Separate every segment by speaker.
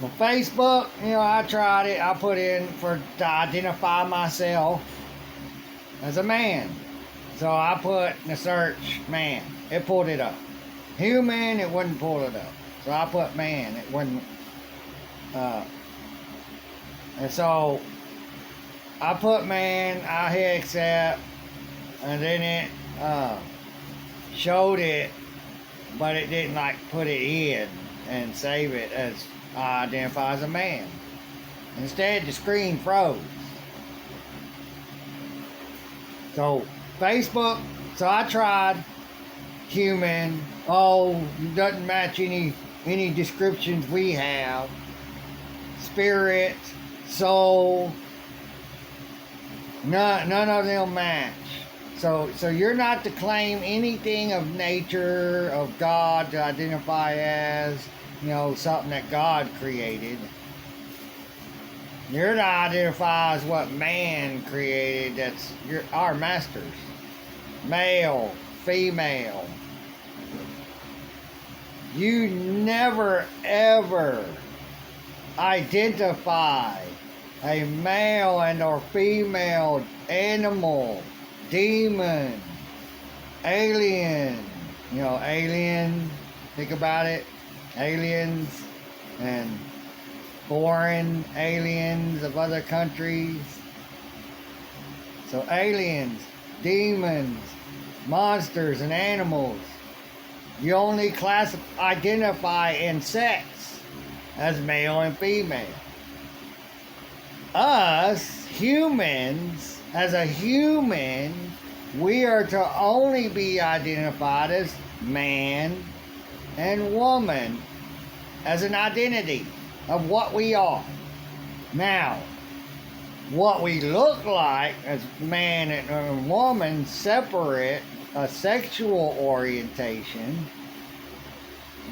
Speaker 1: Well, Facebook, I tried it. I put in to identify myself as a man. So I put in the search man. It pulled it up. Human, it wouldn't pull it up. So I put man. It wouldn't. Uh, and so I put man. I hit accept, and then it showed it, but it didn't like put it in and save it as I identify as a man. Instead, the screen froze. So Facebook. So I tried human. Oh, doesn't match any descriptions we have. Spirit, soul. None of them match. So you're not to claim anything of nature, of God, to identify as, something that God created. You're to identify as what man created. That's our masters. Male, female. You never ever identify a male and or female, animal, demon, alien. Alien, think about it. Aliens and foreign aliens of other countries. So aliens, demons, monsters, and animals. You only identify in sex as male and female. Us, humans, as a human, we are to only be identified as man and woman as an identity of what we are. Now, what we look like as man and woman separate a sexual orientation,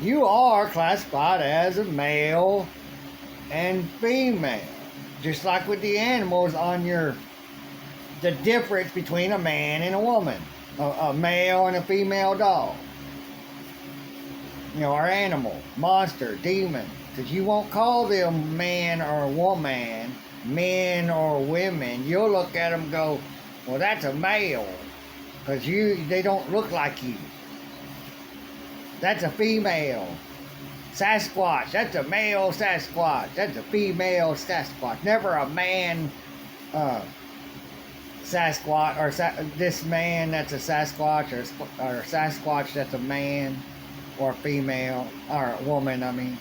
Speaker 1: you are classified as a male and female. Just like with the animals on the difference between a man and a woman, a male and a female dog. Our animal, monster, demon, because you won't call them man or woman, men or women. You'll look at them and go, well, that's a male, because they don't look like you. That's a female. Sasquatch, that's a male Sasquatch. That's a female Sasquatch. Never a man Sasquatch, or this man that's a Sasquatch, or Sasquatch that's a man or female, or a woman, I mean.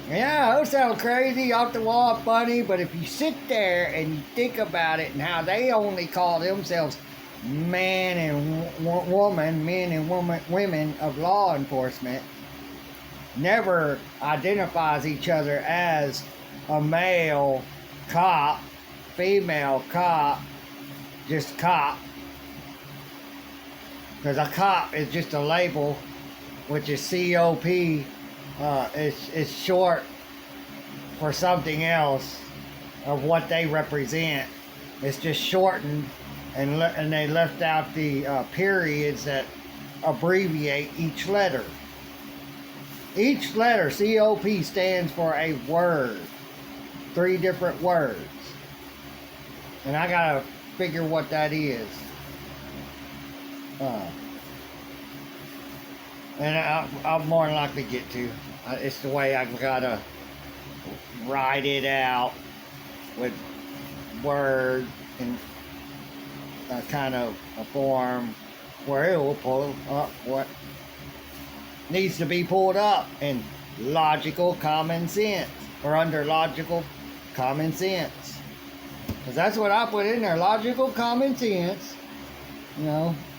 Speaker 1: Yeah, those sound crazy, off the wall, funny, but if you sit there and you think about it and how they only call themselves man and woman, men and women of law enforcement, never identifies each other as a male cop, female cop, just cop. Because a cop is just a label, which is COP. It's short for something else of what they represent. It's just shortened, and they left out the periods that abbreviate each letter. Each letter, COP, stands for a word. 3 different words. And I gotta figure what that is. And I'll more than likely get to. It's the way I gotta write it out with words and kind of a form where it will pull up what needs to be pulled up in logical common sense, or under logical common sense. Because that's what I put in there, logical common sense.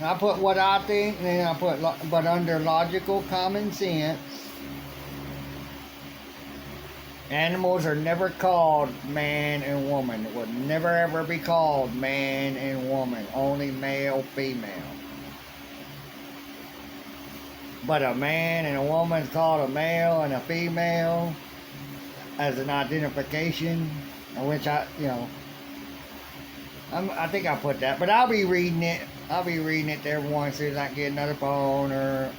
Speaker 1: I put what I think, and then I put, but under logical common sense. Animals are never called man and woman. It would never ever be called man and woman. Only male, female. But a man and a woman is called a male and a female as an identification, which I think I put that, but I'll be reading it. I'll be reading it there once as I get another phone or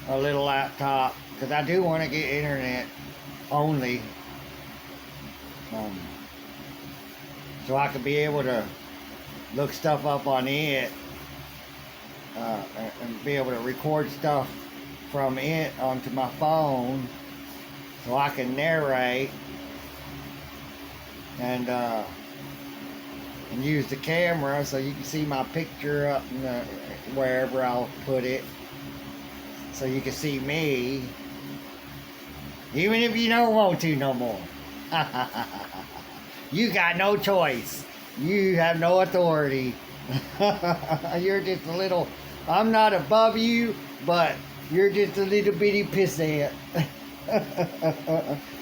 Speaker 1: a little laptop because I do want to get internet only, um, so I could be able to look stuff up on it, and be able to record stuff from it onto my phone, so I can narrate and use the camera so you can see my picture up in the, wherever I'll put it, so you can see me, even if you don't want to no more. You got no choice. You have no authority. You're just a little, I'm not above you, but you're just a little bitty pissant.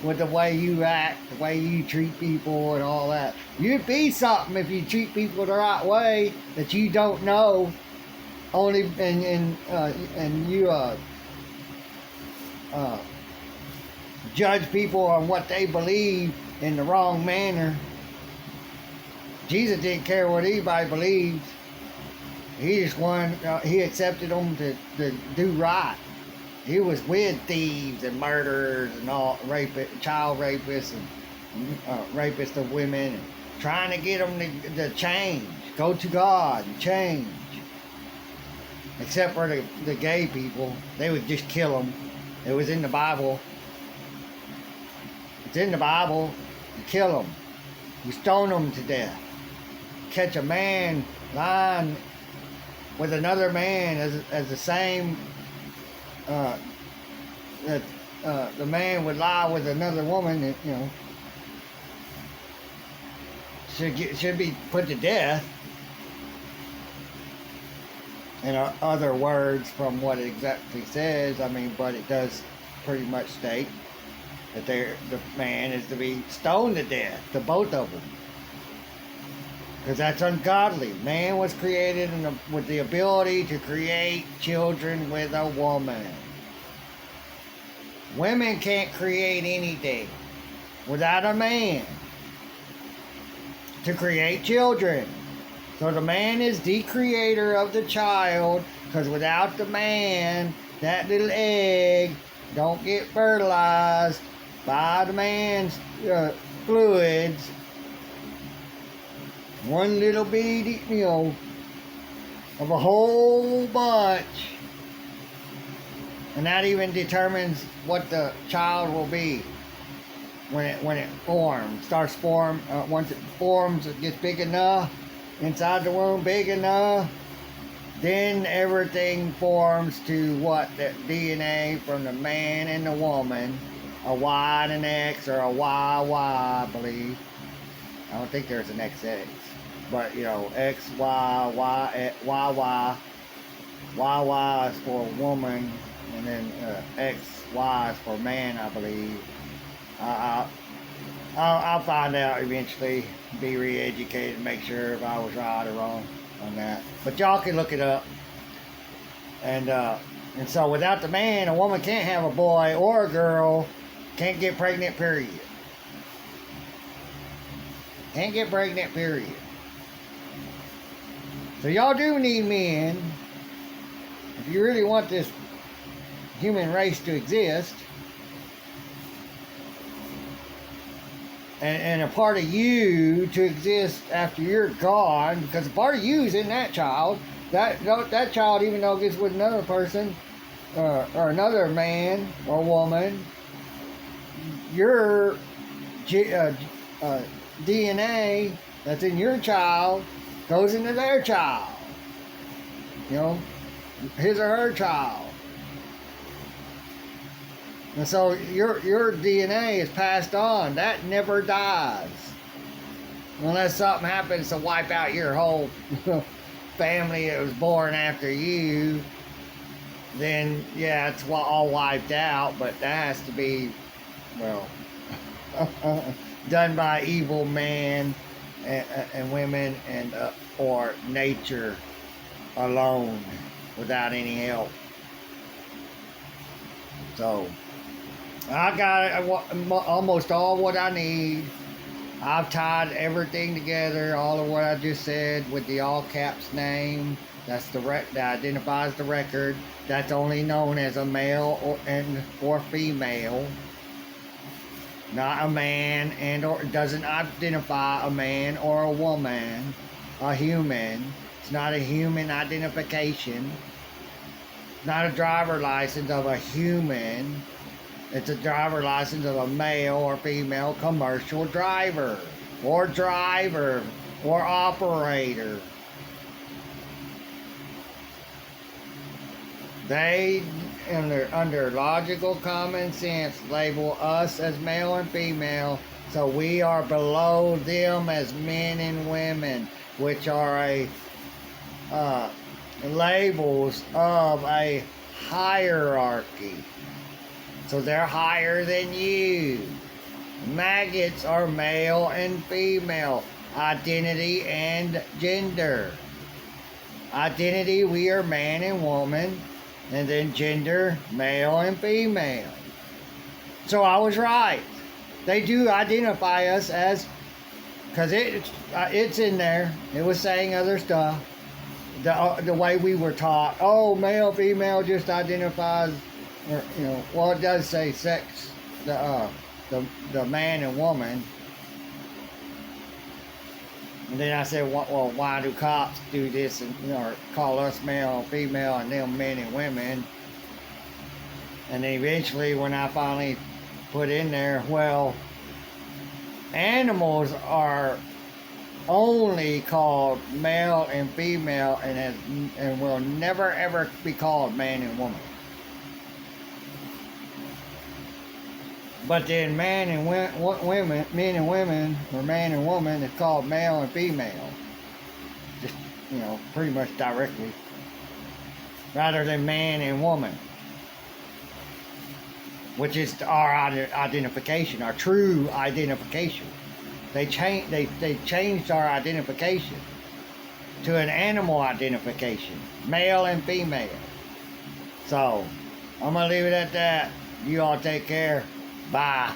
Speaker 1: With the way you act, the way you treat people and all that. You'd be something if you treat people the right way that you don't know. Only and you judge people on what they believe in the wrong manner. Jesus didn't care what anybody believed. He just he accepted them to do right. He was with thieves and murderers and all, child rapists and rapists of women, and trying to get them to change, go to God and change. Except for the gay people, they would just kill them. It was in the Bible. It's in the Bible. You kill them. You stone them to death. Catch a man lying with another man as the same. That the man would lie with another woman, that, you know, should be put to death. In other words, from what it exactly says, I mean, but it does pretty much state that the man is to be stoned to death, to both of them. Because that's ungodly. Man was created with the ability to create children with a woman. Women can't create anything without a man to create children. So the man is the creator of the child, because without the man, that little egg don't get fertilized by the man's fluids. One little bitty, you know, of a whole bunch. And that even determines what the child will be when it forms. Once it forms, it gets big enough, inside the womb big enough, then everything forms to what? The DNA from the man and the woman. A Y and an X, or a YY, I believe. I don't think there's an XX. But, you know, X, Y, Y, Y, Y. YY is for a woman, and then XY is for man, I believe. I'll find out eventually, be re-educated, make sure if I was right or wrong on that. But y'all can look it up. And so without the man, a woman can't have a boy or a girl, can't get pregnant, period. Can't get pregnant, period. So y'all do need men. If you really want this human race to exist, and a part of you to exist after you're gone, because a part of you is in that child. That child, even though it gets with another person, or another man or woman, your DNA that's in your child goes into their child. You know, his or her child. And so your DNA is passed on. That never dies. Unless something happens to wipe out your whole family that was born after you, then yeah, it's all wiped out. But that has to be, well, done by evil man and women, and or nature alone, without any help. So I got almost all what I need. I've tied everything together, all of what I just said, with the all caps name That's that identifies the record. That's only known as a male or female, not a man, and or doesn't identify a man or a woman, a human. It's not a human identification. It's not a driver license of a human. It's a driver license of a male or female commercial driver or operator. They, under logical common sense, label us as male and female, so we are below them as men and women, which are labels of a hierarchy. So they're higher than you. Maggots are male and female, identity and gender. Identity, we are man and woman, and then gender, male and female. So I was right. They do identify us as, because it's in there. It was saying other stuff. The way we were taught, oh, male, female just identifies, or, well, it does say sex, the man and woman. And then I said, well, why do cops do this and call us male and female and them men and women? And then eventually, when I finally put in there, well, animals are only called male and female and will never ever be called man and woman. But then men and women, or man and woman, is called male and female. Just, pretty much directly. Rather than man and woman. Which is our identification, our true identification. They changed our identification to an animal identification. Male and female. So, I'm going to leave it at that. You all take care. Bye.